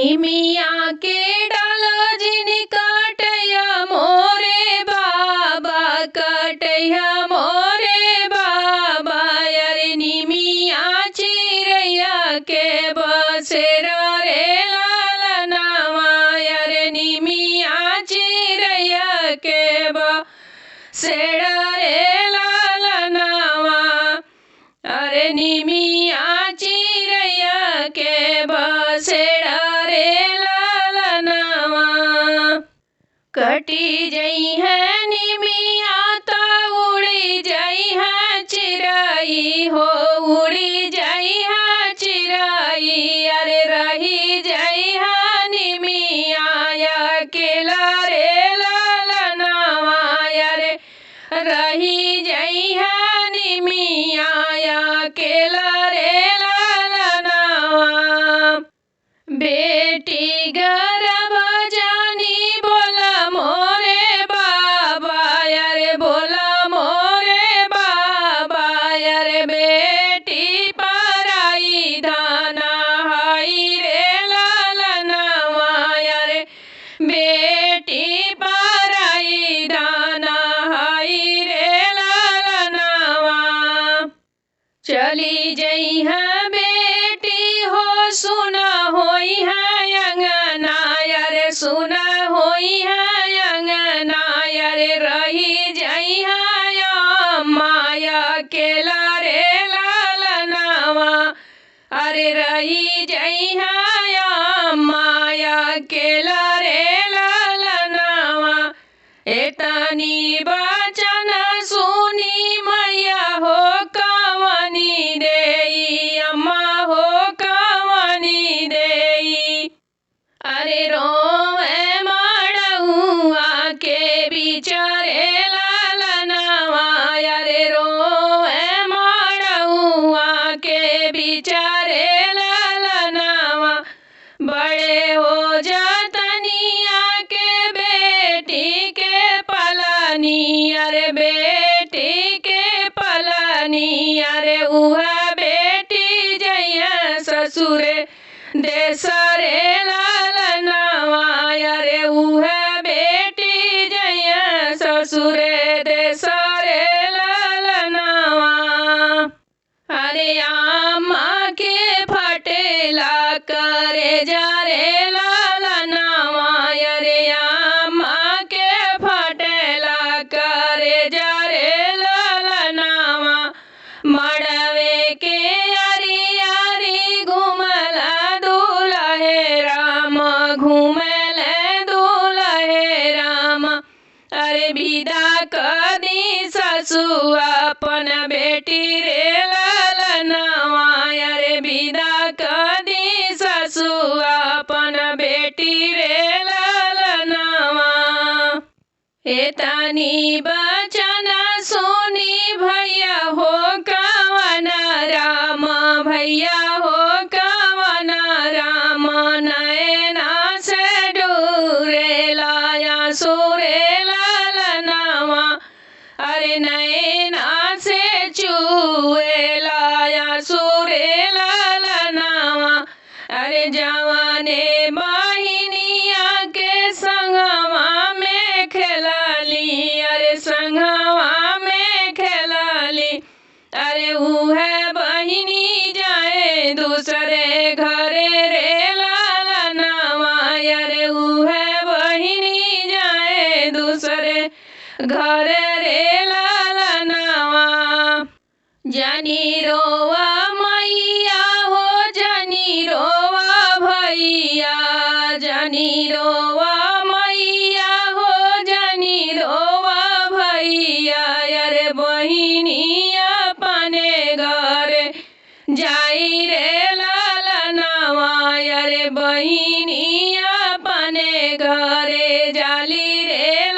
मिया के डालो जिन काटैया मोरे बाबा, काटैया मोरे बाबा। अरे निमिया चिड़ैया के बसेरा रे लालनावा, अरे निमिया चिड़ैया के बसेरा रे लालनावा। अरे निमिया चिड़ैया के बसेरा रे लालनावा। कटी जई है निमिया तो उड़ी जई है चिड़ै हो, उड़ी जई है चिड़ै। अरे रही जई है निमिया अकेला रे लालनावा, अरे रही जई है निमिया अकेला रे लालनावा। बेटी गर्भ जानी बोला मोरे बाबा, अरे बोला मोरे बाबा। अरे बेटी पराई धाना हाई रे लालनावा, अरे बेटी पराई धाना हाई रे लालनावा। चली जई है बेटी हो सुना होई है अंगना, अरे सुना होई है अंगना। अरे रही जई है माया अकेला रे लालनावा, अरे रही जई है माया अकेला रे लालनावा। एतनी बचन सुनी मैया हो कवनी देई, अम्मा हो कवनी देई। अरे रोवे मड़उआ के बिचारे लालनावा, अरे रोवे मड़उआ के बिचारे लालनावा। बड़े हो जातनिया के बेटी के पलानी, अरे बेटी के पलानी। अरे उहा बेटी जइया ससुरे देश रे लालनावा, अरे उहा बेटी जइया ससुरे देश रे लालनावा। अरे आमा के फटेला करे जा रे लालनावा, अरे आमा के फटेला करे जा रे लालनावा। मड़वे के यारी यारी घुमला दुलहे राम, घुमले दुलहे राम। अरे विदा कदी ससु अपन बेटी रे लालनावा, अरे विदा कदी ससु अपन बेटी रे लालनावा। एतनी बचन सुनी भैया हो कवन राम, भैया हो कवन राम। नैना से डूरे लाया सुरे लालनावा, अरे नैना से चूए लाया सुरे लालनावा। अरे जवाने बहिनिया के संगवा में खेलाली, अरे संगवा में खेलाली। अरे उहे बहिनी जाए दूसरे घरे रे लालनावा, अरे उहे बहिनी जाए दूसरे घरे रे लालनावा। जनी रोवा मैया हो जनी रोवा भैया, जनी रोवा मैया हो जनी रोवा भैया। अरे बहिनी अपने घरे जाई रे लालनावा, अरे बहिनी अपने घरे जाली रे